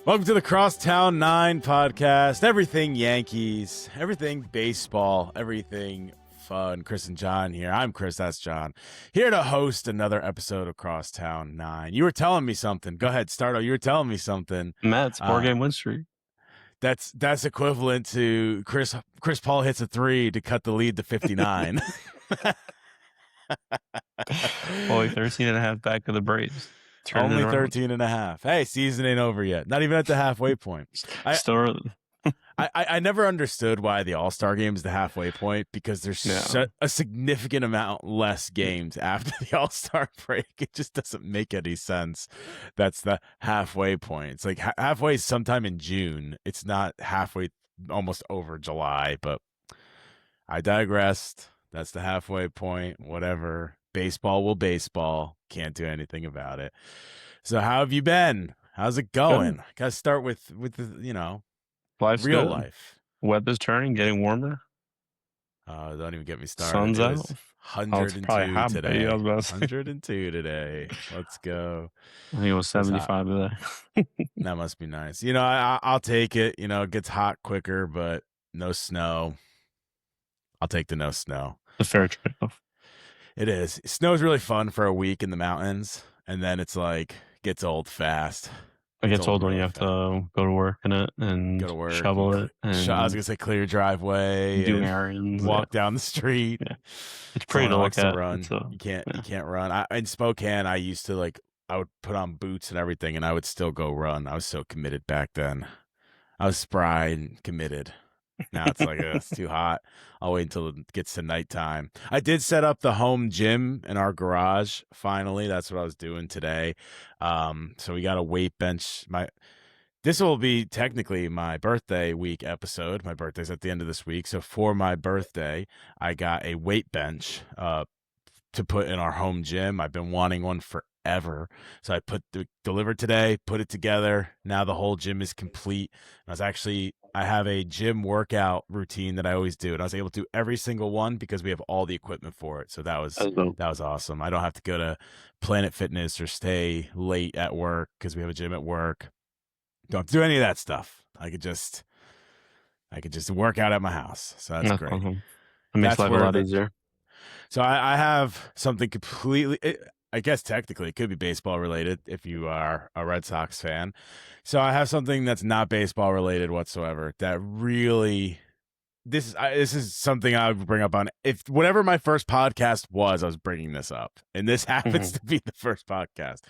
Welcome to the Crosstown Nine podcast. Everything Yankees, everything baseball, everything fun. Chris and John here. I'm Chris, that's John. Here to host another episode of Crosstown Nine. You were telling me something. Go ahead, Stardo. You were telling me something. Matt's 4-game win streak. That's equivalent to Chris Paul hits a 3 to cut the lead to 59. Only 13 and a half back of the Braves. Only 13 and a half. Hey, season ain't over yet. Not even at the halfway point. I never understood why the All-Star game is the halfway point, because there's a significant amount less games after the All-Star break. It just doesn't make any sense. That's the halfway point. It's like halfway is sometime in June. It's not halfway, almost over July, but I digressed. That's the halfway point. Whatever. Baseball will baseball. Can't do anything about it. So how have you been? How's it going? Got to start with the, Life's real good. life. Weather's turning, getting warmer. Don't even get me started. Sun's out. 102 today. 102 today. Let's go. I think it was 75 today. That must be nice. I'll take it. It gets hot quicker, but no snow. I'll take the no snow. The fair trade-off. It is. Snow's really fun for a week in the mountains, and then it's like gets old fast. It gets old when you have to go to work in it and go to work, shovel it. And I was gonna say clear your driveway, do errands, walk down the street. Yeah. It's pretty to look at. Run. You can't run. In Spokane, I used to I would put on boots and everything, and I would still go run. I was so committed back then. I was spry and committed. Now it's like it's too hot. I'll wait until it gets to nighttime. I did set up the home gym in our garage. Finally, that's what I was doing today. So we got a weight bench. This will be technically my birthday week episode. My birthday's at the end of this week, so for my birthday, I got a weight bench to put in our home gym. I've been wanting one forever. So I delivered today, put it together. Now the whole gym is complete. I have a gym workout routine that I always do, and I was able to do every single one because we have all the equipment for it. So that was awesome. I don't have to go to Planet Fitness or stay late at work because we have a gym at work. Don't have to do any of that stuff. I could just work out at my house. So that's great. Awesome. It makes life a lot easier. So I have something completely, I guess technically it could be baseball related if you are a Red Sox fan. So I have something that's not baseball related whatsoever that really, this is something I would bring up on, if whatever my first podcast was, I was bringing this up. And this happens to be the first podcast.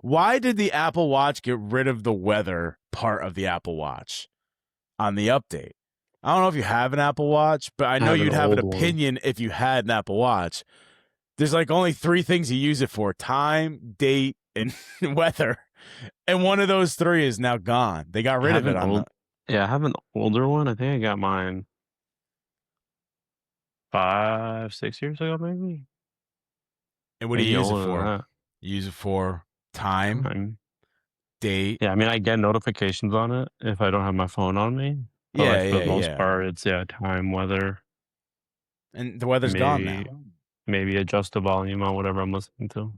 Why did the Apple Watch get rid of the weather part of the Apple Watch on the update? I don't know if you have an Apple Watch, but I know you'd have an opinion if you had an Apple Watch. There's only 3 things you use it for: time, date, and weather. And one of those 3 is now gone. They got rid of it. I have an older one. I think I got mine 5-6 years ago, maybe. And what do you use it for? You use it for time, date. Yeah, I mean, I get notifications on it if I don't have my phone on me. But for the most part, it's time, weather. And the weather's gone now. Maybe adjust the volume on whatever I'm listening to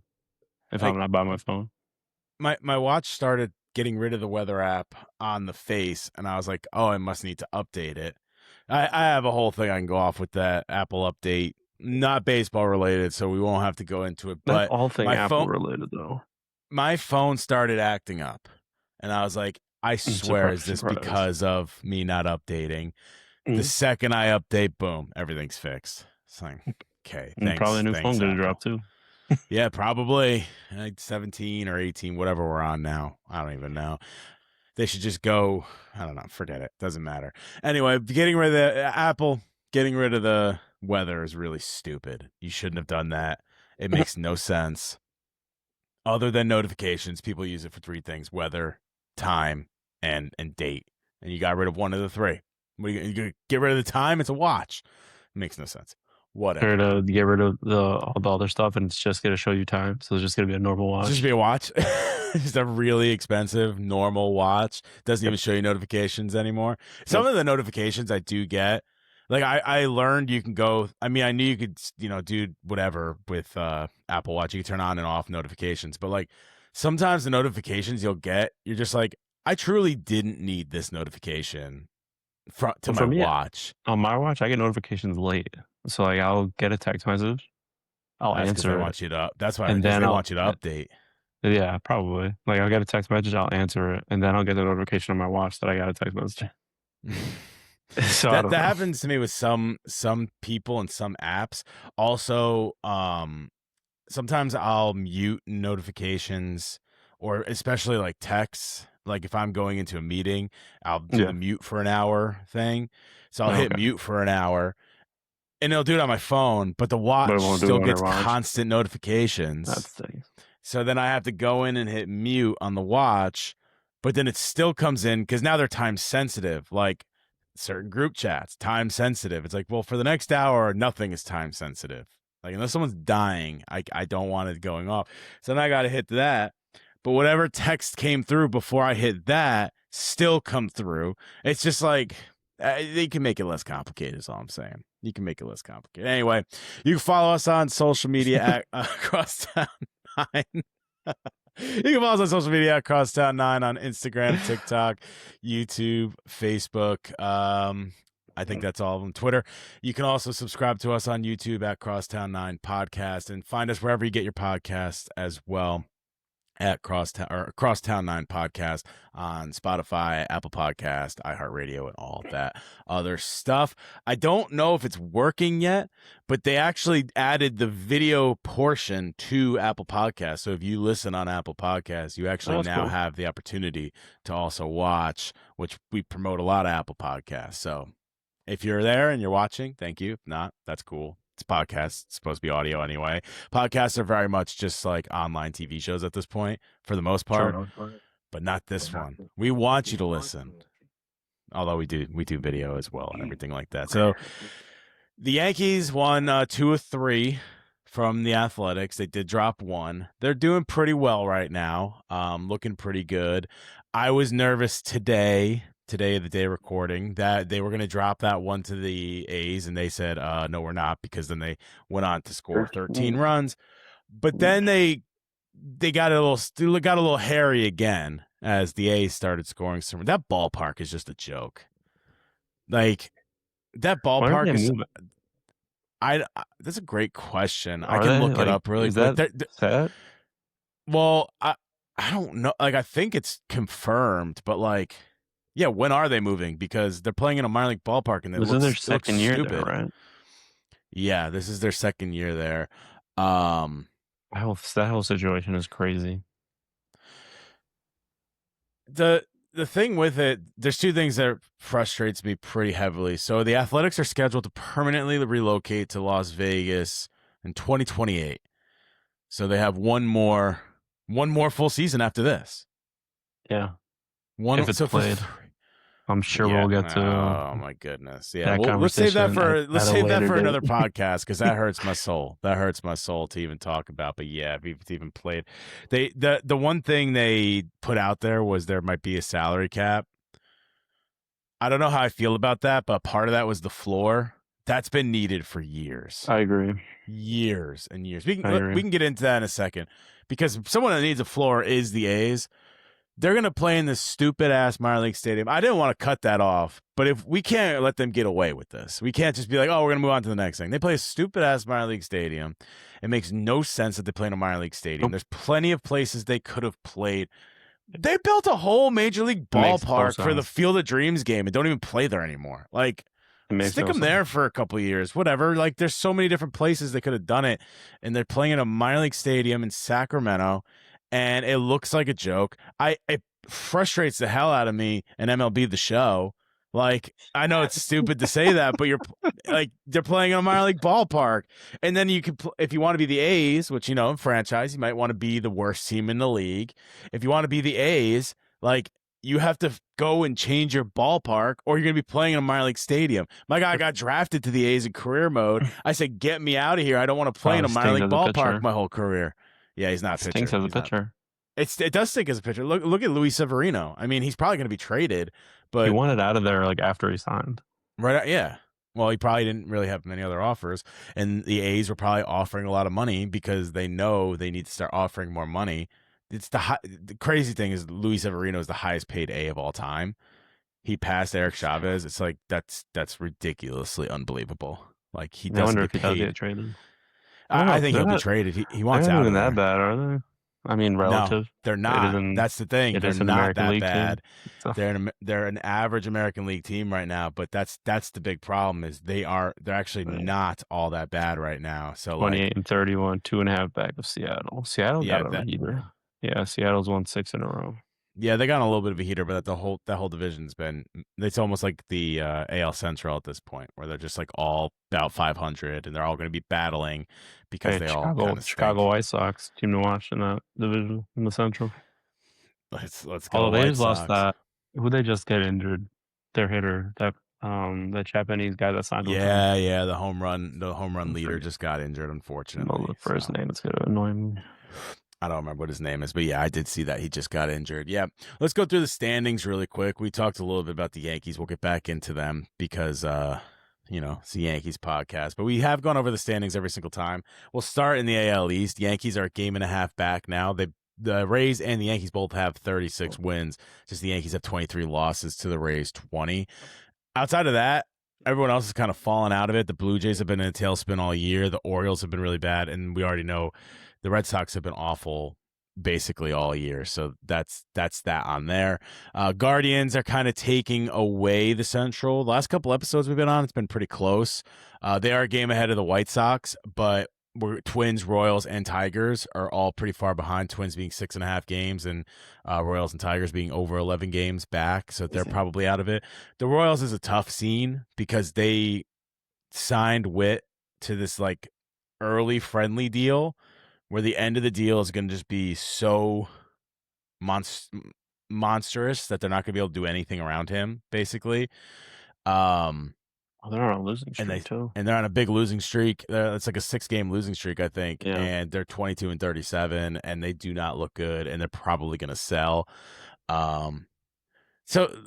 if I'm not by my phone. My watch started getting rid of the weather app on the face, and I was like, oh, I must need to update it. I have a whole thing I can go off with that Apple update. Not baseball related, so we won't have to go into it. But all thing Apple related, though. My phone started acting up, and I was like, I swear, is this because of me not updating? The second I update, boom, everything's fixed. It's like, okay, thanks. Probably a new phone going to drop too. Yeah, probably 17 or 18, whatever we're on now. I don't even know. They should just go. I don't know. Forget it. Doesn't matter. Anyway, getting rid of the weather is really stupid. You shouldn't have done that. It makes no sense. Other than notifications, people use it for 3 things: weather, time, and date. And you got rid of one of the 3. What are you gonna get rid of the time? It's a watch. It makes no sense. Whatever. Or to get rid of all the other stuff, and it's just going to show you time. So it's just going to be a normal watch. Just be a watch. Just a really expensive normal watch. Doesn't even show you notifications anymore. Some of the notifications I do get, I learned you can go. I mean, I knew you could, do whatever with Apple Watch. You can turn on and off notifications, but sometimes the notifications you'll get, you're just like, I truly didn't need this notification to my For me, watch. on my watch, I get notifications late. So like I'll get a text message, I'll That's because they answer it, want you to. That's why, and because then they want you to update. yeah, probably. Like I'll get a text message, I'll answer it, and then I'll get the notification on my watch that I got a text message. So I that don't know. happens to me with some people and some apps. Also, sometimes I'll mute notifications, or especially like texts. Like if I'm going into a meeting, I'll do the mute for an hour thing. So I'll hit mute for an hour, and it'll do it on my phone, but the watch still gets constant notifications. That's thing. So then I have to go in and hit mute on the watch, but then it still comes in because now they're time sensitive. Like certain group chats, time sensitive. It's like, well, for the next hour, nothing is time sensitive. Like unless someone's dying, I don't want it going off. So then I got to hit that. But whatever text came through before I hit that still come through. It's just like they can make it less complicated is all I'm saying. You can make it less complicated. Anyway, you can follow us on social media at Crosstown Nine. You can follow us on social media at Crosstown Nine on Instagram, TikTok, YouTube, Facebook. I think that's all of them. Twitter. You can also subscribe to us on YouTube at Crosstown Nine Podcast, and find us wherever you get your podcasts as well at Crosstown Nine Podcast on Spotify, Apple Podcast, iHeartRadio, and all that other stuff. I don't know if it's working yet, but they actually added the video portion to Apple Podcasts. So if you listen on Apple Podcasts, you actually now have the opportunity to also watch, which we promote a lot of Apple Podcasts. So if you're there and you're watching, thank you. If not, that's cool. It's podcasts. It's supposed to be audio anyway. Podcasts are very much just like online TV shows at this point, for the most part, but not this one. We want you to listen, although we do video as well and everything like that. So the Yankees won 2 of 3 from the Athletics. They did drop 1. They're doing pretty well right now, looking pretty good. I was nervous today, the day recording, that they were going to drop that one to the A's, and they said, no, we're not, because then they went on to score 13 runs. But then they got a little hairy again as the A's started scoring some. That ballpark is just a joke. Like that ballpark is. That's a great question. I can look it up really quick. That? Well, I don't know. Like I think it's confirmed, but like. Yeah, when are they moving? Because they're playing in a minor league ballpark, and it looks their second year stupid. there, right? Yeah, this is their second year there. That whole situation is crazy. The thing with it, there's 2 things that frustrates me pretty heavily. So the Athletics are scheduled to permanently relocate to Las Vegas in 2028. So they have one more full season after this. Yeah. If it's played. I'm sure we'll get to. Oh my goodness! Yeah, let's save that for another podcast, because that hurts my soul. That hurts my soul to even talk about. But yeah, if it's even played, the one thing they put out there was there might be a salary cap. I don't know how I feel about that, but part of that was the floor. That's been needed for years. I agree. Years and years. We can get into that in a second, because someone that needs a floor is the A's. They're going to play in this stupid-ass minor league stadium. I didn't want to cut that off, but if we can't let them get away with this. We can't just be like, oh, we're going to move on to the next thing. They play a stupid-ass minor league stadium. It makes no sense that they play in a minor league stadium. There's plenty of places they could have played. They built a whole major league ballpark for the Field of Dreams game and don't even play there anymore. Like, stick them there for a couple of years, whatever. Like, there's so many different places they could have done it, and they're playing in a minor league stadium in Sacramento. And it looks like a joke. It frustrates the hell out of me in MLB The Show. Like, I know it's stupid to say that, but they're playing in a minor league ballpark. And then you can, if you want to be the A's, which, in franchise, you might want to be the worst team in the league. If you want to be the A's, like, you have to go and change your ballpark, or you're going to be playing in a minor league stadium. My guy got drafted to the A's in career mode. I said, get me out of here. I don't want to play in a minor league ballpark my whole career. Yeah, he's not a pitcher. Stinks as a pitcher. It does stink as a pitcher. Look at Luis Severino. I mean, he's probably going to be traded, but he wanted out of there after he signed. Right? Yeah. Well, he probably didn't really have many other offers, and the A's were probably offering a lot of money because they know they need to start offering more money the crazy thing is Luis Severino is the highest paid A of all time. He passed Eric Chavez. It's like that's ridiculously unbelievable. Like he I doesn't wonder get if he does paid. get traded. I don't I know. think he'll be traded. He They're wants not out of even that there. bad, are they? I mean, No, relative. they're It not. isn't. That's the thing. It They're is an not American that League team. bad. So They're an average American League team right now, but that's the big problem is they're actually right. not all that bad right now. So 28 like and 31, 2.5 back of Seattle. Seattle yeah, got a heater. Yeah, Seattle's won 6 in a row. yeah, they got a little bit of a heater, but that whole division's been it's almost like the AL Central at this point, where they're just like all about 500, and they're all going to be battling because Hey, they all kind of Chicago stink. White Sox team to watch in that division in the Central. Let's go Although they White just lost Sox. that, who they just get injured? Their hitter, that Japanese guy that signed with them. Yeah, the home run I leader forget just got injured, know the unfortunately. first So name. It's gonna annoy me. I don't remember what his name is, but yeah, I did see that he just got injured. Yeah, let's go through the standings really quick. We talked a little bit about the Yankees. We'll get back into them because it's the Yankees podcast, but we have gone over the standings every single time. We'll start in the AL East. Yankees are a game and a half back now. The Rays and the Yankees both have 36 wins. Just the Yankees have 23 losses to the Rays 20. Outside of that, everyone else has kind of fallen out of it. The Blue Jays have been in a tailspin all year. The Orioles have been really bad, and we already know the Red Sox have been awful basically all year. So that's that on there. Guardians are kind of taking away the Central. The last couple episodes we've been on, it's been pretty close. They are a game ahead of the White Sox, but Twins, Royals, and Tigers are all pretty far behind. Twins being 6.5 games, and Royals and Tigers being over 11 games back, so they're probably out of it. The Royals is a tough scene because they signed Witt to this like early friendly deal, where the end of the deal is going to just be so monstrous that they're not going to be able to do anything around him, basically. They're on a losing streak too. And they're on a big losing streak. It's like a 6-game losing streak, I think. Yeah. And they're 22 and 37, and they do not look good, and they're probably going to sell. So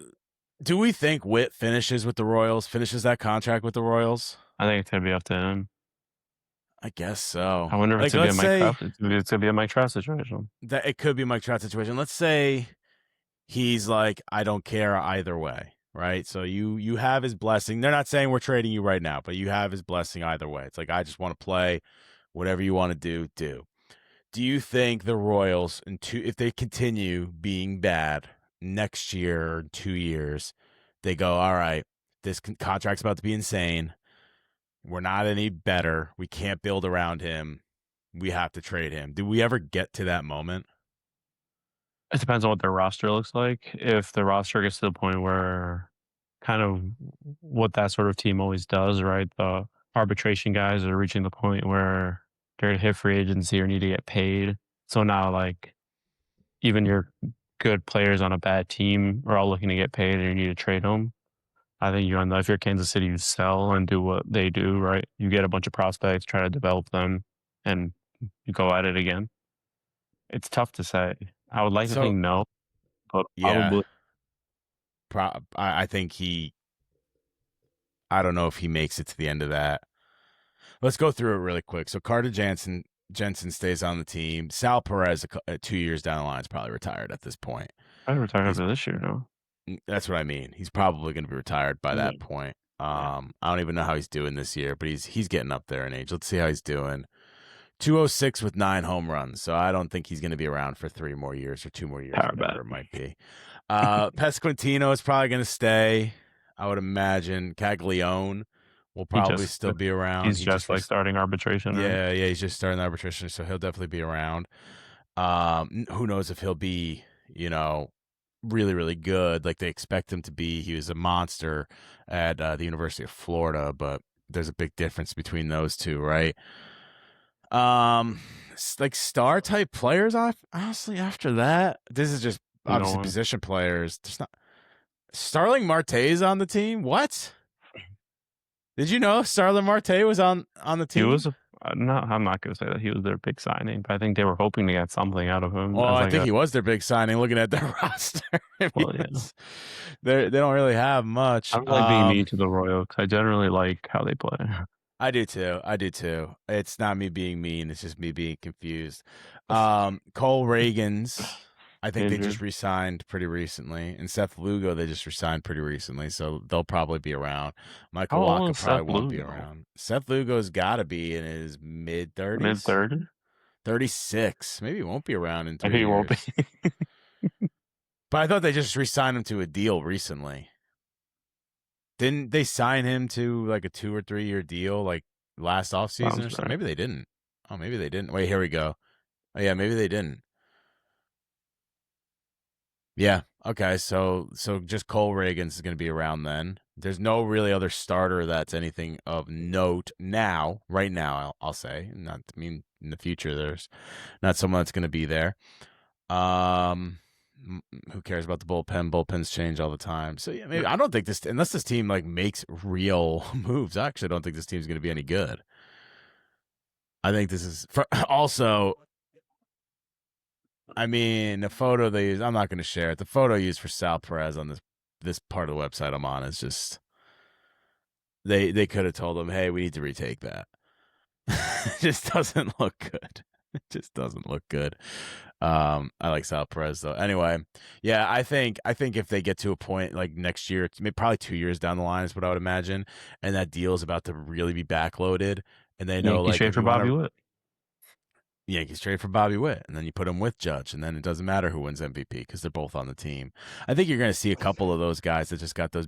do we think Witt finishes that contract with the Royals? I think it's going to be up to him. I guess so. I wonder if it's going to be a Mike Trout. It's going to be a Mike Trout situation. That it could be a Mike Trout situation. Let's say he's like, I don't care either way, right? So you have his blessing. They're not saying we're trading you right now, but you have his blessing either way. It's like, I just want to play. Whatever you want to do. Do you think the Royals, if they continue being bad next year or 2 years, they go, all right, this contract's about to be insane. We're not any better. We can't build around him. We have to trade him. Do we ever get to that moment? It depends on what their roster looks like. If the roster gets to the point where kind of what that sort of team always does, right? The arbitration guys are reaching the point where they're going to hit free agency or need to get paid. So now, like, even your good players on a bad team are all looking to get paid and you need to trade them. I think if you're Kansas City, you sell and do what they do, right? You get a bunch of prospects, try to develop them, and you go at it again. It's tough to say. I would like to think no, but yeah, probably. I think I don't know if he makes it to the end of that. Let's go through it really quick. So Carter Jensen stays on the team. Sal Perez, 2 years down the line, is probably retired at this point. I retired after this year, no. That's what I mean. He's probably going to be retired by that point. I don't even know how he's doing this year, but he's getting up there in age. Let's see how he's doing. 206 with 9 home runs. So I don't think he's going to be around for 3 more years or 2 more years, whatever it might be. Pasquantino is probably going to stay. I would imagine Caglione will probably still be around. He's just like starting arbitration. Yeah, right? Yeah, he's just starting arbitration, so he'll definitely be around. Who knows if he'll be, really, really good like they expect him to be. He was a monster at the University of Florida, but there's a big difference between those two, right? Like star type players, honestly, after that, this is just obviously position players. There's not. Starling Marte's on the team. What? Did you know Starling Marte was on the team? He was I'm not going to say that he was their big signing, but I think they were hoping to get something out of him. Well, I think he was their big signing. Looking at their roster, well, yeah. They don't really have much. I don't like being mean to the Royals because I generally like how they play. I do too. I do too. It's not me being mean. It's just me being confused. Cole Reagans, I think they just Injured. re-signed pretty recently, and Seth Lugo they just re-signed pretty recently, so they'll probably be around. How Michael old Waka is Seth probably won't be Lugo? around. Seth Lugo's got to be in his mid Mid 30s, 30? 36. Maybe he won't be around in Maybe 3 he won't be. years. But I thought they just re-signed him to a deal recently. Didn't they sign him to like a 2 or 3 year deal like last offseason Sounds or something? right. Maybe they didn't. Oh, maybe they didn't. Wait, here we go. Oh, yeah, maybe they didn't. Yeah. Okay. So just Cole Reagans is going to be around then. There's no really other starter that's anything of note now. Right now, I'll say. Not I mean in the future. There's not someone that's going to be there. Um, who cares about the bullpen? Bullpens change all the time. So yeah, maybe Yeah. I don't think this unless this team like makes real moves. I actually don't think this team's going to be any good. I think this is also. I mean, the photo they use. I'm not going to share it. The photo used for Sal Perez on this part of the website I'm on is just they could have told him, hey, we need to retake that. It just doesn't look good. It just doesn't look good. I like Sal Perez though. Anyway, yeah, I think if they get to a point like next year, maybe probably 2 years down the line is what I would imagine, and that deal is about to really be backloaded, and they know Yankees like trade if for we want Bobby to Witt. Yankees trade for Bobby Witt, and then you put him with Judge, and then it doesn't matter who wins MVP because they're both on the team. I think you're going to see a couple of those guys that just got those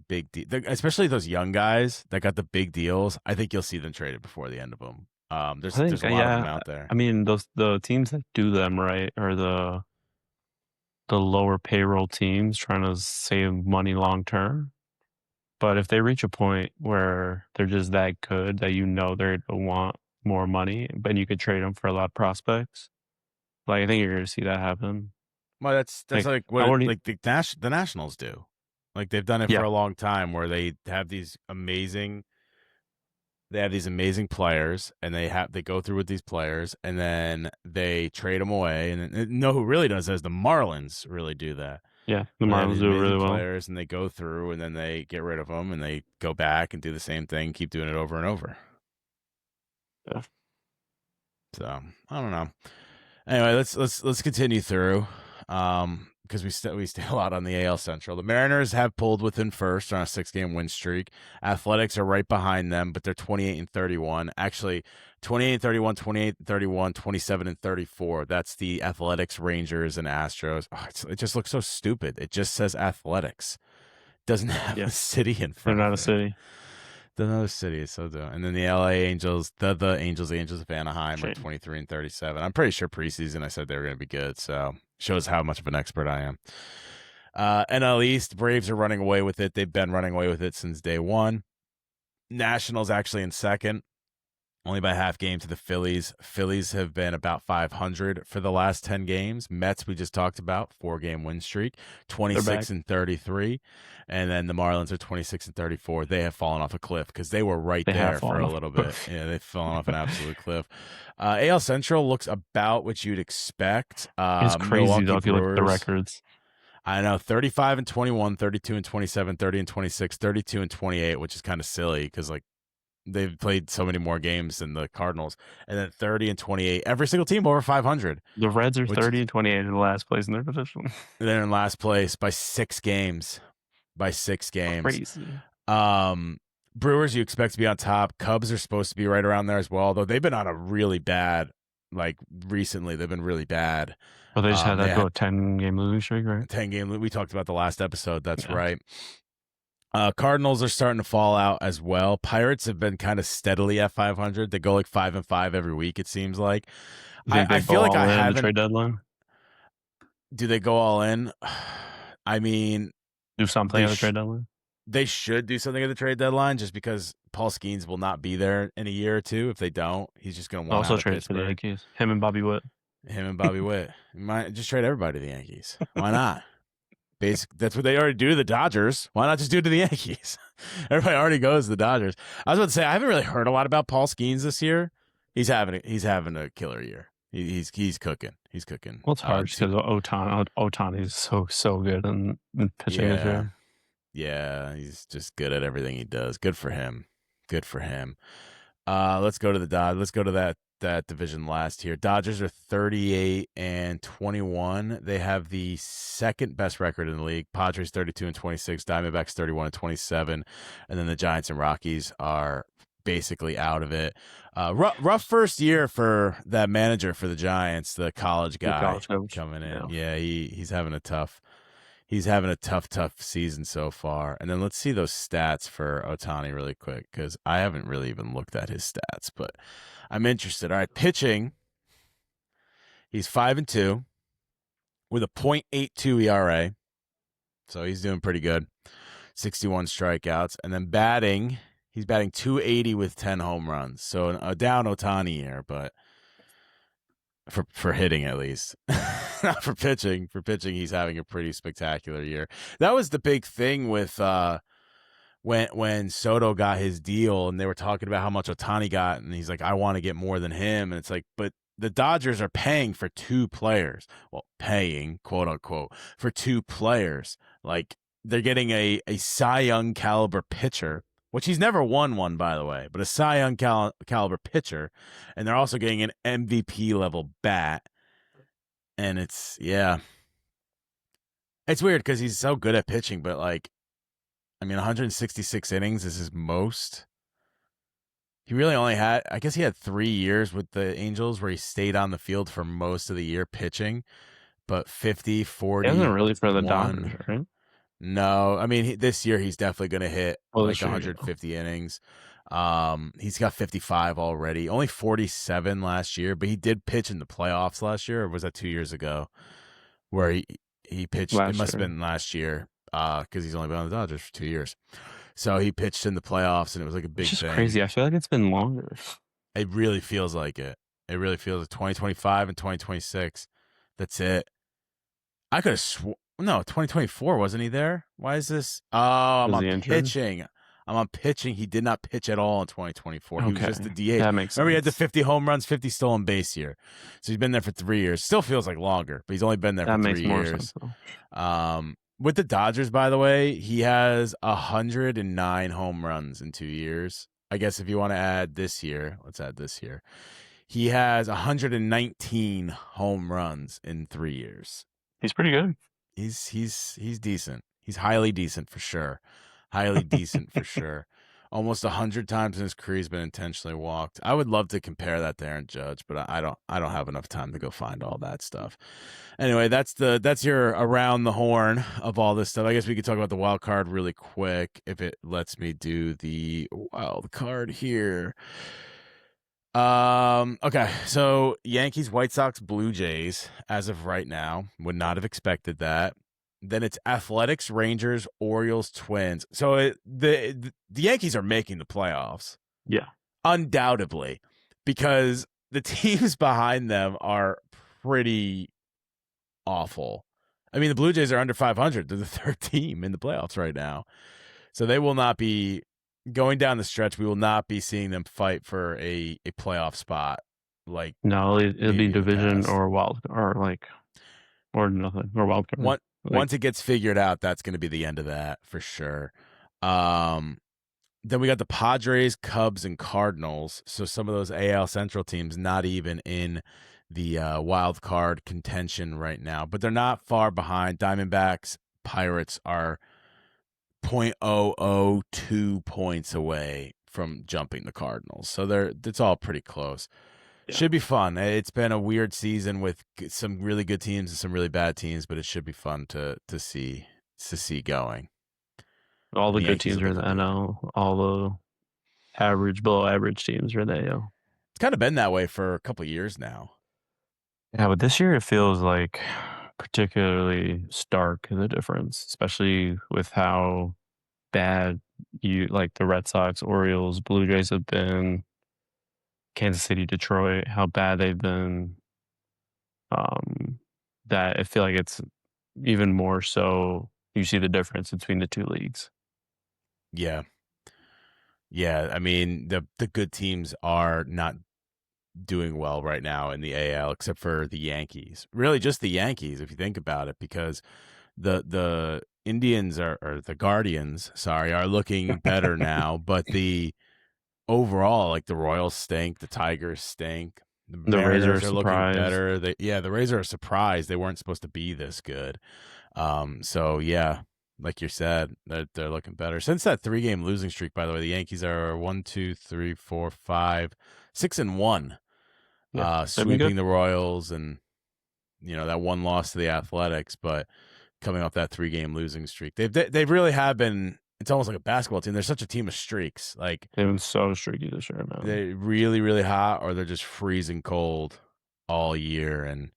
especially those young guys that got the big deals. I think you'll see them traded before the end of them. I There's think, a lot of them yeah. out there. I mean, the teams that do them right are the lower payroll teams trying to save money long term. But if they reach a point where they're just that good that they're going to want more money, but you could trade them for a lot of prospects, like I think you're going to see that happen. Well, that's Like like I what already, like the Nationals do. Like they've done it for yeah, a long time, where they have these amazing players, and they go through with these players, and then they trade them away. And know who really does that is the Marlins. Really do that. yeah, the Where they have Marlins these do it amazing really well. players, and they go through, and then they get rid of them, and they go back and do the same thing, keep doing it over and over. Yeah. So I don't know. Anyway, let's continue through. Because we stay a lot on the AL Central. The Mariners have pulled within first on a 6-game win streak. Athletics are right behind them, but they're 28 and 31. Actually, 28 and 31, 28 and 31, 27 and 34. That's the Athletics, Rangers, and Astros. Oh, it just looks so stupid. It just says Athletics. It doesn't have Yeah, a city in they're front not a of it. city. Another city is so dumb. And then the LA Angels, the Angels of Anaheim are Shame. 23 and 37. I'm pretty sure preseason I said they were going to be good. So shows how much of an expert I am. NL East, Braves are running away with it. They've been running away with it since day one. Nationals actually in second, only by half game to the Phillies. Phillies have been about 500 for the last 10 games. Mets, we just talked about, 4-game win streak, They're 26 back. and 33. And then the Marlins are 26 and 34. They have fallen off a cliff because they were right They have there for fallen a off. little bit. Yeah, they've fallen off an absolute cliff. AL Central looks about what you'd expect. It's crazy Milwaukee though if you look at the Brewers. records. I know 35 and 21, 32 and 27, 30 and 26, 32 and 28, which is kind of silly because like they've played so many more games than the Cardinals, and then 30 and 28. Every single team over 500, The Reds are which 30 and 28 in the last place in their division. they're in last place by 6 games. By 6 games. Crazy. Brewers, you expect to be on top. Cubs are supposed to be right around there as well, though they've been on a really bad, like recently, they've been really bad. But they just had They that had 10-game losing streak, right? 10-game. We talked about the last episode. That's Yeah. right. Cardinals are starting to fall out as well. Pirates have been kind of steadily at 500. They go like 5-5 every week. It seems like. You think they I go feel like all I in the haven't. trade deadline? Do they go all in? I mean, Do something at the trade deadline? they should do something at the trade deadline just because Paul Skeens will not be there in a year or two. If they don't, he's just going to want Also out of trade for the Pittsburgh. Yankees. Him and Bobby Witt. Him and Bobby Witt. You might just trade everybody to the Yankees. Why not? That's what they already do to the Dodgers. Why not just do it to the Yankees? Everybody already goes to the Dodgers. I was about to say I haven't really heard a lot about Paul Skeens this year. He's having a killer year. He's cooking. He's cooking. Well, it's hard because Ohtani is so good in pitching this year. Yeah, he's just good at everything he does. Good for him. Good for him. Let's go to the Dodgers. Let's go to that division last here. Dodgers are 38-21. They have the second best record in the league. Padres 32-26. Diamondbacks 31-27, and then the Giants and Rockies are basically out of it. Rough first year for that manager for the Giants, the college The guy college coach. coming in. Yeah. Yeah, he's having a tough. He's having a tough season so far. And then let's see those stats for Ohtani really quick, because I haven't really even looked at his stats, but I'm interested. All right, pitching. He's 5-2 with a .82 ERA, so he's doing pretty good. 61 strikeouts, and then batting. He's batting .280 with 10 home runs. So a down Ohtani year, but for hitting at least. Not for pitching. For pitching, he's having a pretty spectacular year. That was the big thing with when Soto got his deal, and they were talking about how much Ohtani got, and he's like, I want to get more than him. And it's like, but the Dodgers are paying for two players. Well, paying, quote unquote, for two players. Like, they're getting a Cy Young caliber pitcher, which he's never won one, by the way, but a Cy Young caliber pitcher. And they're also getting an MVP level bat. And it's weird because he's so good at pitching, but like, I mean, 166 innings is his most. He really only had, I guess he had 3 years with the Angels where he stayed on the field for most of the year pitching, but 50, 40. He hasn't really for the Dodgers, right? No, I mean, this year he's definitely going to hit like This year, 150 innings. He's got 55 already, only 47 last year, but he did pitch in the playoffs last year, or was that 2 years ago? Where he pitched, it must have been last year, because he's only been on the Dodgers for 2 years. So he pitched in the playoffs, and it was like a big thing. Crazy. I feel like it's been longer. It really feels like it. It really feels like 2025 and 2026. That's it. I could have no, 2024, wasn't he there? Why is this? Oh, I'm on pitching. I'm on pitching. He did not pitch at all in 2024. He was just the DH. That makes sense. Remember, he had the 50 home runs, 50 stolen base year. So he's been there for 3 years. Still feels like longer, but he's only been there for 3 years. That makes more sense. With the Dodgers, by the way, he has 109 home runs in 2 years. I guess if you want to add this year, let's add this year. He has 119 home runs in 3 years. He's pretty good. He's decent. He's highly decent for sure. Highly decent for sure. Almost 100 times in his career he's been intentionally walked. I would love to compare that to Aaron Judge, but I don't have enough time to go find all that stuff. Anyway, that's your around the horn of all this stuff. I guess we could talk about the wild card really quick if it lets me do the wild card here. Okay, so Yankees, White Sox, Blue Jays as of right now. Would not have expected that. Then it's Athletics, Rangers, Orioles, Twins. So the Yankees are making the playoffs. Yeah. Undoubtedly, because the teams behind them are pretty awful. I mean, the Blue Jays are under 500. They're the third team in the playoffs right now. So they will not be going down the stretch. We will not be seeing them fight for a playoff spot. Like, no, it'll be division or wild or nothing or wild card. Once it gets figured out, that's going to be the end of that for sure. Then we got the Padres, Cubs, and Cardinals. So some of those AL Central teams not even in the wild card contention right now, but they're not far behind. Diamondbacks, Pirates are 0.002 points away from jumping the Cardinals. So it's all pretty close. Yeah. Should be fun. It's been a weird season with some really good teams and some really bad teams, but it should be fun to see going. All the good teams are in the NL. All the below average teams are in the AL. It's kind of been that way for a couple of years now. Yeah, but this year it feels like particularly stark, the difference, especially with how bad the Red Sox, Orioles, Blue Jays have been. Kansas City, Detroit, how bad they've been, that I feel like it's even more so you see the difference between the two leagues. Yeah. I mean, the good teams are not doing well right now in the AL, except for the Yankees. Really just the Yankees, if you think about it, because the Indians or the Guardians, are looking better now, but the overall, like the Royals stink, the Tigers stink, the The Rays are a Mariners are looking surprise. better. The Rays are a surprise. They weren't supposed to be this good. So yeah, like you said, they're looking better since that 3-game losing streak. By the way, the Yankees are 1, 2, 3, 4, 5, 6-1, Yeah, they've been good. sweeping the Royals and that one loss to the Athletics, but coming off that 3-game losing streak, they really have been. It's almost like a basketball team. They're such a team of streaks. Like They've been so streaky this year, man. they're really, really hot, or they're just freezing cold all year, and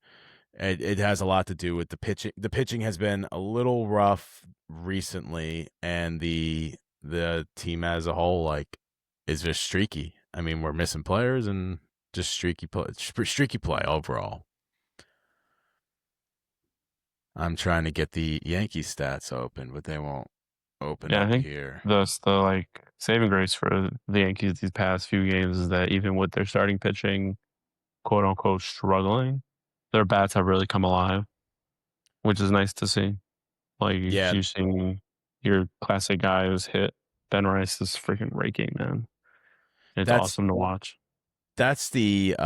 it has a lot to do with the pitching. The pitching has been a little rough recently, and the team as a whole is just streaky. I mean, we're missing players and just streaky play overall. I'm trying to get the Yankees stats open, but they won't open Yeah, I up think here. the saving grace for the Yankees these past few games is that even with their starting pitching, quote unquote, struggling, their bats have really come alive, which is nice to see. Like Yeah, you seeing your classic guys hit. Ben Rice is freaking raking, man. It's that's awesome to watch. that's the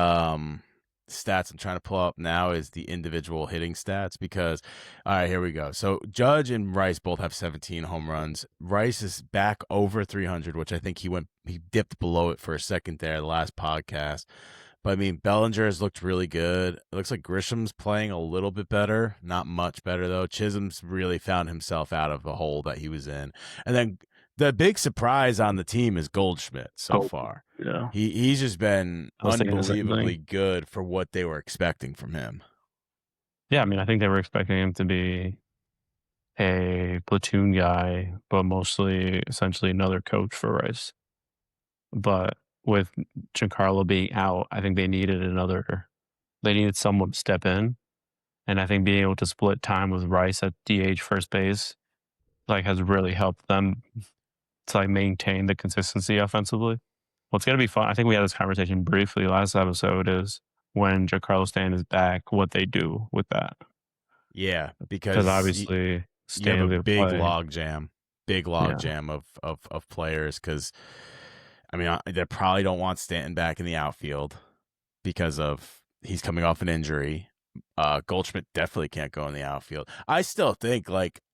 stats I'm trying to pull up now is the individual hitting stats because all right, here we go. So Judge and Rice both have 17 home runs. Rice is back over 300, which I think he dipped below it for a second there the last podcast. But I mean, Bellinger has looked really good. It looks like Grisham's playing a little bit better, not much better though. Chisholm's really found himself out of the hole that he was in. And then the big surprise on the team is Goldschmidt so Oh, far. yeah. He's just been I was thinking the same unbelievably thing. good for what they were expecting from him. Yeah, I mean, I think they were expecting him to be a platoon guy, but mostly essentially another coach for Rice. But with Giancarlo being out, I think they needed someone to step in. And I think being able to split time with Rice at DH first base has really helped them to maintain the consistency offensively. What's gonna be fun, I think we had this conversation briefly last episode, is when Giancarlo Stanton is back, what they do with that. Yeah, Because because obviously you have a Stan's gonna big play. log jam, Yeah. of players. Because I mean, they probably don't want Stanton back in the outfield because of he's coming off an injury. Goldschmidt definitely can't go in the outfield. I still think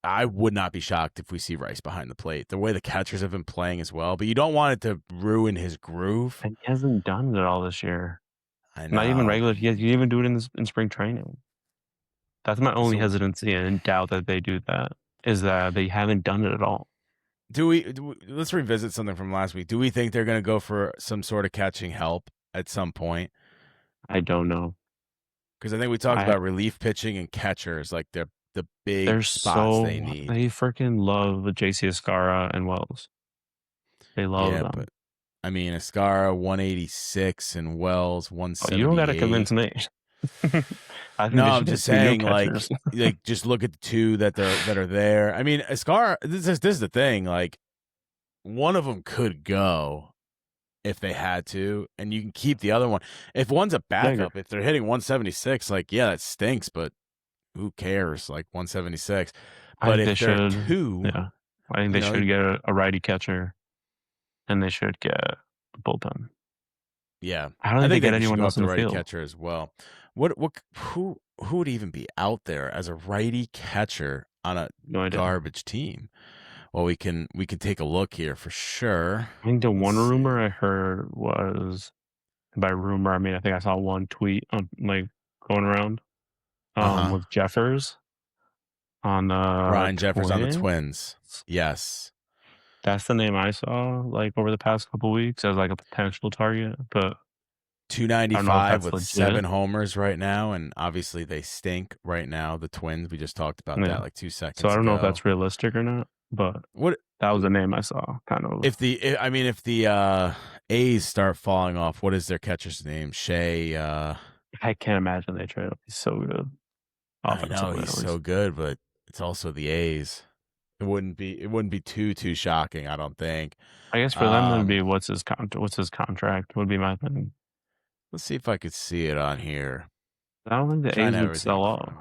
I would not be shocked if we see Rice behind the plate. The way the catchers have been playing as well, but you don't want it to ruin his groove. And he hasn't done it all this year. I Not even know. regular. He didn't even do it in spring training. That's my only So hesitancy and doubt that they do that, is that they haven't done it at all. let's revisit something from last week. Do we think they're going to go for some sort of catching help at some point? I don't know. Because I think we talked about relief pitching and catchers, like the They're big spots they so need. they freaking love JC Escara and Wells. They love Yeah, them. but I mean, Escara 186 and Wells Oh, you don't got to 178. convince me. I think No, they I'm should just get 2 new saying, catchers. just look at the two that are there. I mean, Escara. This is the thing. One of them could go if they had to, and you can keep the other one. If one's a backup, if they're hitting 176, yeah, that stinks, but who cares? 176. I But think they if they're should. two, Yeah, I think they should get a righty catcher, and they should get a bullpen. yeah, I don't think they get should anyone go else up in the the righty field. catcher as well. Who would even be out there as a righty catcher on a No idea. garbage team? Well, we can take a look here for sure. I think the Let's one see. rumor I heard was, by rumor, I mean I think I saw one tweet on going around with Jeffers on the Ryan Jeffers on the Twins. Twins. Yes. That's the name I saw over the past couple weeks as a potential target, but 295 with legit. 7 homers right now, and obviously they stink right now. The Twins, we just talked about that 2 seconds ago. So I don't know if that's realistic or not, but that was the name I saw. Kind of. If the A's start falling off, what is their catcher's name? Shea. I can't imagine they trade him. He's so good. I know he's so good, but it's also the A's. It wouldn't be too shocking, I don't think. I guess for them it'd be what's his contract would be my thing. Let's see if I could see it on here. I don't think the A's would sell off.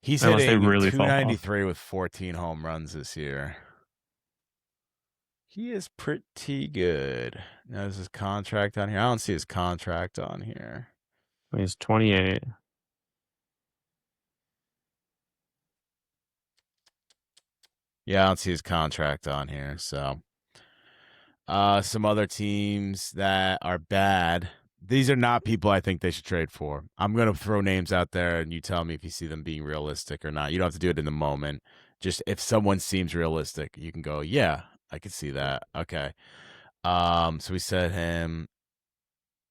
He's hitting 293 with 14 home runs this year. He is pretty good. Now, is his contract on here? I don't see his contract on here. He's 28. Yeah, I don't see his contract on here. So, some other teams that are bad. These are not people I think they should trade for. I'm gonna throw names out there, and you tell me if you see them being realistic or not. You don't have to do it in the moment. Just if someone seems realistic, you can go, yeah, I could see that. Okay. So we said him.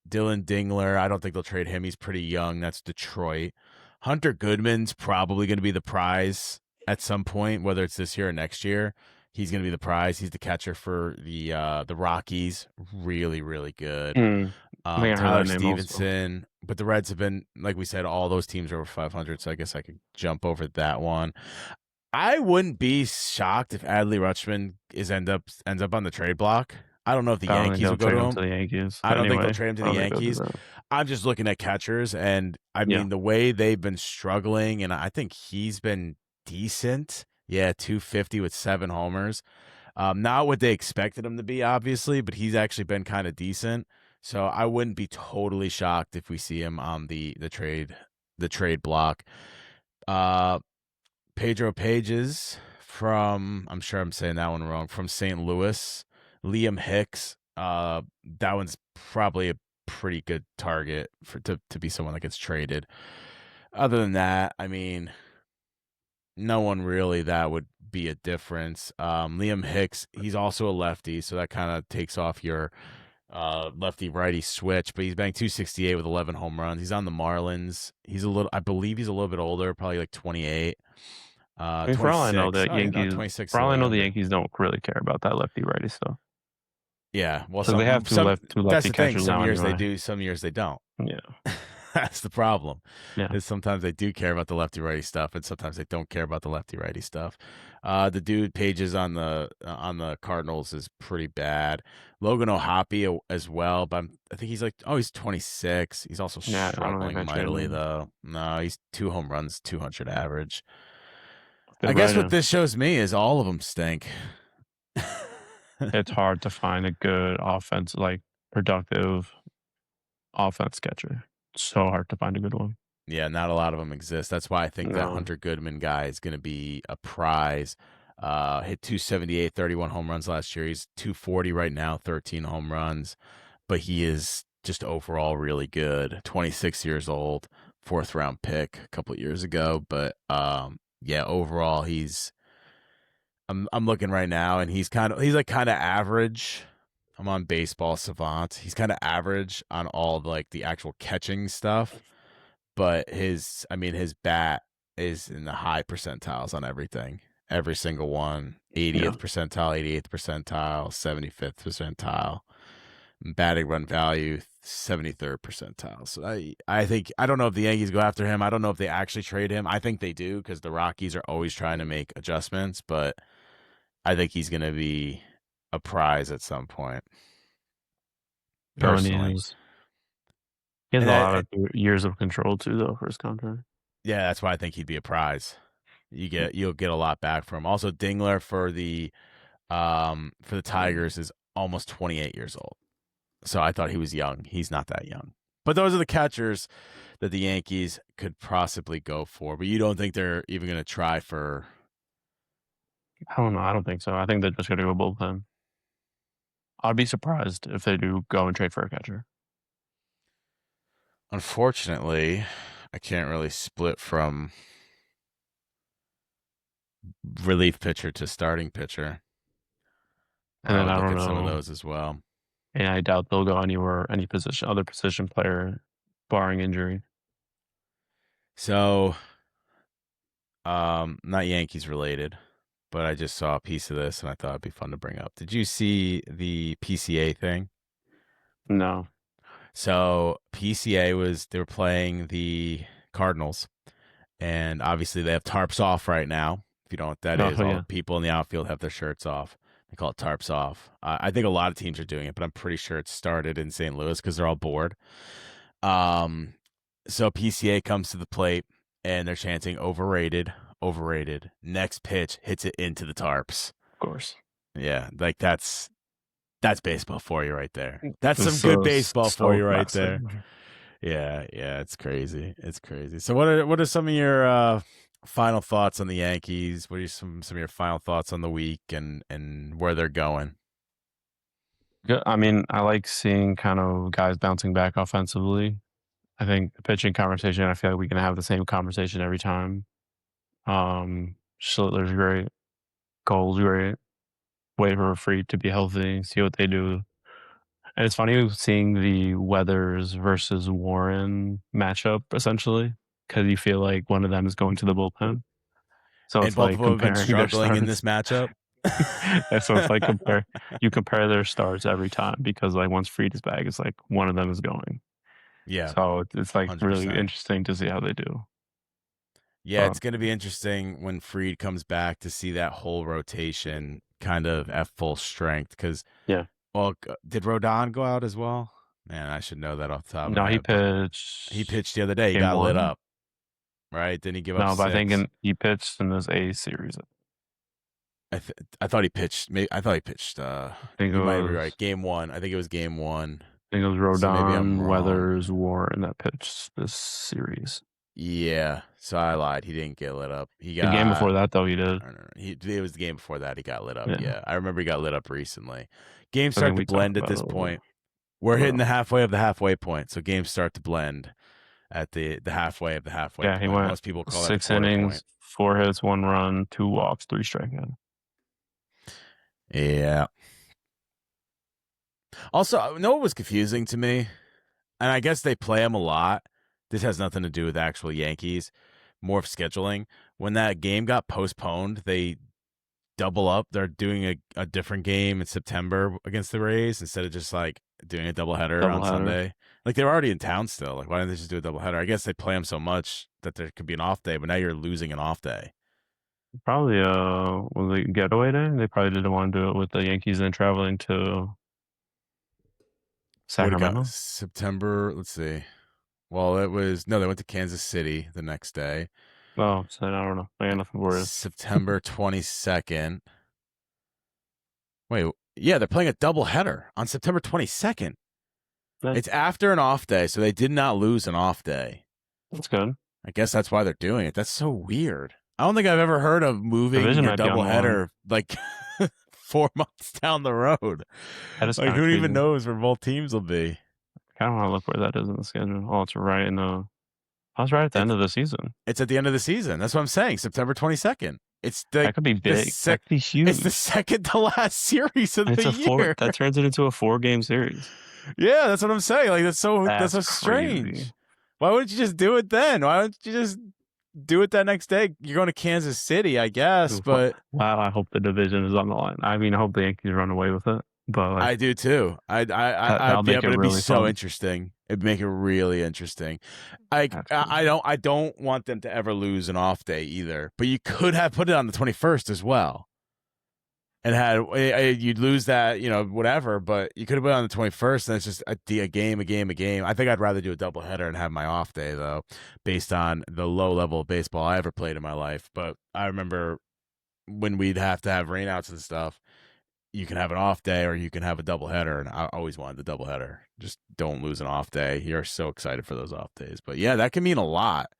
Dylan Dingler, I don't think they'll trade him. He's pretty young. That's Detroit. Hunter Goodman's probably going to be the prize at some point, whether it's this year or next year. He's going to be the prize. He's the catcher for the Rockies. Really, really good. Mm, I think I heard Tyler that name also. Stevenson, but the Reds have been, like we said, all those teams are over 500, so I guess I could jump over that one. I wouldn't be shocked if Adley Rutschman ends up on the trade block. I don't know if the I don't think Yankees they'll will go trade to him him. to the Yankees I don't think they'll anyway. trade him to I the don't think they'll do Yankees. that. I'm just looking at catchers, and I Yeah. mean the way they've been struggling, and I think he's been decent. Yeah, 250 with 7 homers. Not what they expected him to be, obviously, but he's actually been kind of decent. So I wouldn't be totally shocked if we see him on the trade block. Uh, Pedro Pages from, I'm sure I'm saying that one wrong, from St. Louis. Liam Hicks. That one's probably a pretty good target to be someone that gets traded. Other than that, I mean, no one really that would be a difference. Liam Hicks, he's also a lefty, so that kind of takes off your lefty righty switch, but he's batting 268 with 11 home runs. He's on the Marlins. I believe he's a little bit older, probably like 28. I mean, for all I know, 26. the Oh, yeah, no, Yankees, 26 is for a all I little know, the younger. Yankees don't really care about that lefty righty stuff. Yeah, well, So they have two that's lefty the thing. catchers Some now years they anyway. do, some years they don't. Yeah. That's the problem. Yeah. Is sometimes they do care about the lefty righty stuff, and sometimes they don't care about the lefty righty stuff. The dude Pages on the Cardinals is pretty bad. Logan O'Hoppe as well, but I think he's 26. He's also Yeah. I don't think struggling I trade mightily him. though. No, he's 2 home runs, 200 average. I Good guess what writer. this shows me is all of them stink. It's hard to find a good offense, like productive offense catcher. It's so hard to find a good one. Yeah, not a lot of them exist. That's why I think that No. Hunter Goodman guy is going to be a prize. Hit 278, 31 home runs last year. He's 240 right now, 13 home runs. But he is just overall really good. 26 years old, fourth round pick a couple of years ago. But yeah, overall I'm looking right now, and he's like kind of average. I'm on Baseball Savant. He's kind of average on all like the actual catching stuff, but his bat is in the high percentiles on everything. Every single one. Yeah. 80th percentile, 88th percentile, 75th percentile. Batting run value, 73rd percentile. So I think, I don't know if the Yankees go after him. I don't know if they actually trade him. I think they do because the Rockies are always trying to make adjustments, but I think he's going to be a prize at some point, No, and personally. he has And a lot of years of control too, though, for his contract. yeah, that's why I think he'd be a prize. You'll get a lot back from him. Also, Dingler for the Tigers is almost 28 years old. So I thought he was young. He's not that young. But those are the catchers that the Yankees could possibly go for. But you don't think they're even going to try for? I don't know. I don't think so. I think they're just going to go bullpen. I'd be surprised if they do go and trade for a catcher. Unfortunately, I can't really split from relief pitcher to starting pitcher. And I then would I look don't at some of know. those as well. And I doubt they'll go anywhere, any position, other position player, barring injury. So, not Yankees related, but I just saw a piece of this and I thought it'd be fun to bring up. Did you see the PCA thing? No. So PCA they were playing the Cardinals, and obviously they have tarps off right now. If you don't know what that Oh, is, all yeah. the people in the outfield have their shirts off. They call it tarps off. I think a lot of teams are doing it, but I'm pretty sure it started in St. Louis because they're all bored. Um, so PCA comes to the plate and they're chanting overrated, overrated. Next pitch hits it into the tarps. Of course. Yeah, like that's baseball for you right there. That's It's some good so baseball for so you right classic. there. Yeah, yeah, it's crazy. It's crazy. So what are some of your final thoughts on the Yankees? What are some of your final thoughts on the week and where they're going? I mean, I like seeing kind of guys bouncing back offensively. I think the pitching conversation, I feel like we can have the same conversation every time. Schiller's great, Cole's great. Wait for Free to be healthy, see what they do. And it's funny seeing the Weathers versus Warren matchup essentially, because you feel like one of them is going to the bullpen. So And it's both of like them have been comparing their struggling in this starts. matchup. And so it's like compare their starts every time because like once Freed is back, it's like one of them is going. Yeah, So it's like really 100%. interesting to see how they do. Yeah, But it's going to be interesting when Freed comes back to see that whole rotation kind of at full strength. Because, yeah, well, did Rodon go out as well? Man, I should know that off the top of no, my he head. But he pitched pitched the other day. He game got lit one. up, right? Didn't he give up No, but I think 6? he pitched in this A series. I I thought he pitched. Maybe I thought he pitched. think it You might be right. was Game 1. I think it was game 1. I think it was So maybe I'm Rodon, wrong. Weathers, Warren that pitched this series. Yeah. So I lied. He didn't get lit up. He The game got. before that, though, he did. I don't know. It was the game before that he got lit up. Yeah, Yeah, I remember he got lit up recently. Games I start think to we talked blend at about this it a little. point. We're hitting Well, the halfway of the halfway point, so games start to blend at the halfway of the halfway yeah, he point. went Most people call that the 6 quarter point. innings, 4 hits, 1 run, 2 walks, 3 strikeouts. Yeah. Also, know what was confusing to me? And I guess they play him a lot. This has nothing to do with actual Yankees, more of scheduling. When that game got postponed, they double up. They're doing a different game in September against the Rays instead of just like doing a doubleheader on Doubleheader. Sunday. Like they were already in town still. Like why didn't they just do a doubleheader? I guess they play them so much that there could be an off day, but now you're losing an off day. Probably was it getaway day? They probably didn't want to do it with the Yankees and traveling to What it got Sacramento. September? Let's see. Well, it was no. They went to Kansas City the next day. Oh, so I don't know. I got nothing for it. September 22nd. Wait, yeah, they're playing a doubleheader on September 22nd. Yeah, It's after an off day, so they did not lose an off day. that's good. I guess that's why they're doing it. That's so weird. I don't think I've ever heard of moving Division your might be on the line. doubleheader like 4 months down the road. That is Like kind of who even crazy. knows where both teams will be? I kind of want to look where that is in the schedule. Oh, it's right in the. I was right at the end It's of the season. it's at the end of the season. That's what I'm saying. September 22nd. It's That could be the big. That sec. could be It's the huge. second to last series of And it's the a four. year. That turns it into a 4-game series. Yeah, that's what I'm saying. Like that's That's so crazy. strange. Why wouldn't you just do it then? Why don't you just do it that next day? You're going to Kansas City, I guess, but Wow, I hope the division is on the line. I mean, I hope the Yankees run away with it. But like I do too. that'll Yeah, make it but it'd be really so fun. interesting. It'd make it really interesting. That's I crazy. don't want them to ever lose an off day either. But you could have put it on the 21st as well, and you'd lose that whatever. But you could have put it on the 21st, and it's just a game, a game, a game. I think I'd rather do a doubleheader and have my off day though, based on the low level of baseball I ever played in my life. But I remember when we'd have to have rainouts and stuff, you can have an off day or you can have a doubleheader, and I always wanted the doubleheader. Just don't lose an off day. You're so excited for those off days. But yeah, that can mean a lot.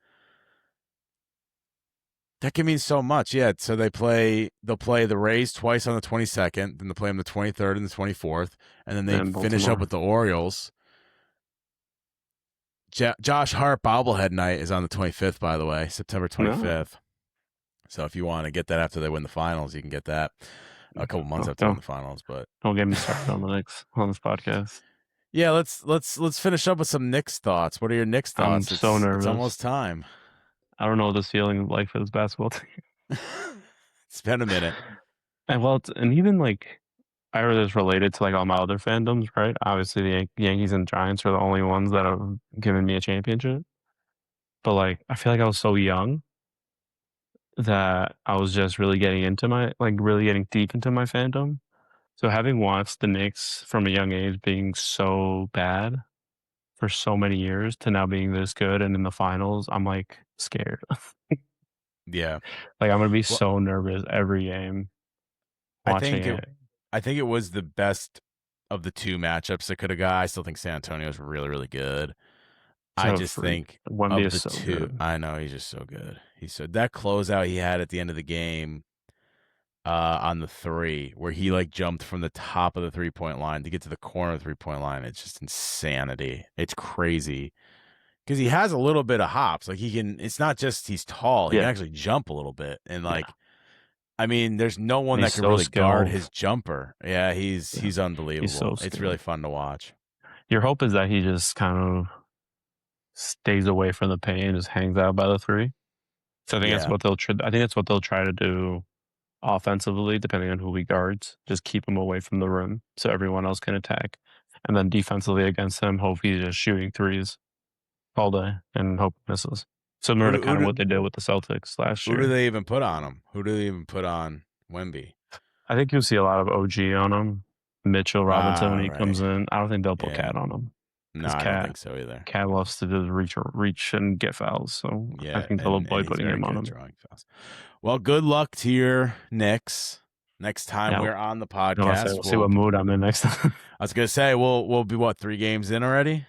That can mean so much. Yeah. So they'll play the Rays twice on the 22nd, then they'll play them the 23rd and the 24th, and then they And finish up Baltimore. with the Orioles. Josh Hart bobblehead night is on the 25th, by the way, September No. 25th. So if you want to get that after they win the finals, you can get that a couple months Oh, after they win the finals. But don't get me started on the Knicks on this podcast. yeah, let's finish up with some Knicks thoughts. What are your Knicks I'm thoughts? so It's nervous. almost time. I don't know what this feeling is like for this basketball team. It's been a minute. And well, and even like I heard this related to like all my other fandoms, right? Obviously, the Yankees and Giants are the only ones that have given me a championship. But like, I feel like I was so young that I was just really getting into really getting deep into my fandom. So having watched the Knicks from a young age being so bad for so many years to now being this good and in the finals, I'm like scared. Yeah. Like I'm gonna be Well, so nervous every game I watching think it. I think it was the best of the two matchups that could have got. I still think San Antonio's really, really good. I So just freak. think Wemby of is the so two, good. I know he's just so good. He's so that closeout he had at the end of the game on the three, where he like jumped from the top of the 3-point line to get to the corner of the 3-point line. It's just insanity. It's crazy because he has a little bit of hops. Like he can. It's not just he's tall. He can Yeah, actually jump a little bit, and yeah. like I mean, there's no one And that he's could so really guard skilled. his jumper. Yeah, he's Yeah, he's he's so unbelievable. It's really skilled. fun to watch. Your hope is that he just kind of stays away from the paint and just hangs out by the three. So I think that's Yeah. what they'll try. I think that's what they'll try to do offensively, depending on who he guards. Just keep him away from the rim so everyone else can attack. And then defensively against him, hope he's just shooting threes all day and hope he misses. Similar Who to do, who kind of do what they did with the Celtics last who do year. they even put on him? Who do they even put on Wemby? I think you'll see a lot of OG on him. Mitchell Robinson when he Right. comes in. I don't think they'll put Yeah. Cat on him No, because I don't think so either. Cat loves to just reach and get fouls. So I Yeah, think they'll and avoid he's putting very him good on at him. drawing fouls. Well, good luck to your Knicks. Next time Yeah, we're on the I was gonna say, podcast, we'll see what mood I'm in next time. I was gonna say we'll be what 3 games in already?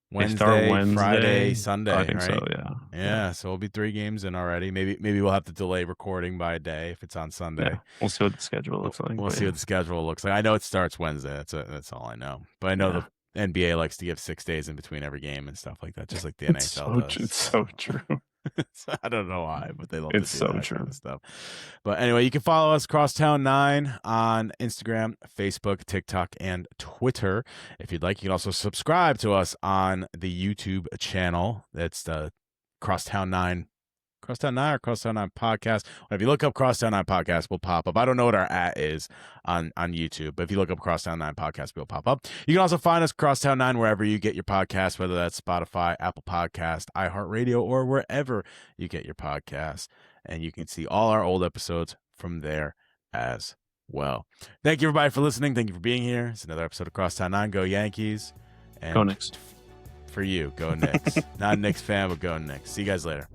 They start Wednesday, Friday, Wednesday. I Sunday, think so. right? Yeah. Yeah. Yeah, so we'll be 3 games in already. Maybe we'll have to delay recording by a day if it's on Sunday. Yeah. We'll see what the schedule looks like. We'll But see yeah. what the schedule looks like. I know it starts Wednesday. That's all I know. But I know Yeah. the NBA likes to give 6 days in between every game and stuff like that, just like the It's NHL so does. it's so true. So I don't know why, but they love It's to do so that true. kind of stuff. But anyway, you can follow us Crosstown 9 on Instagram, Facebook, TikTok, and Twitter. If you'd like, you can also subscribe to us on the YouTube channel. That's the Crosstown 9 or Crosstown 9 podcast. If you look up Crosstown 9 podcast, we'll pop up. I don't know what our @ is on YouTube, but if you look up Crosstown 9 podcast, we'll pop up. You can also find us Crosstown 9 wherever you get your podcast, whether that's Spotify, Apple Podcast, iHeartRadio, or wherever you get your podcasts. And you can see all our old episodes from there as well. Thank you, everybody, for listening. Thank you for being here. It's another episode of Crosstown 9. Go Yankees. And Go Knicks. for you, go Knicks. Not a Knicks fan, but go Knicks. See you guys later.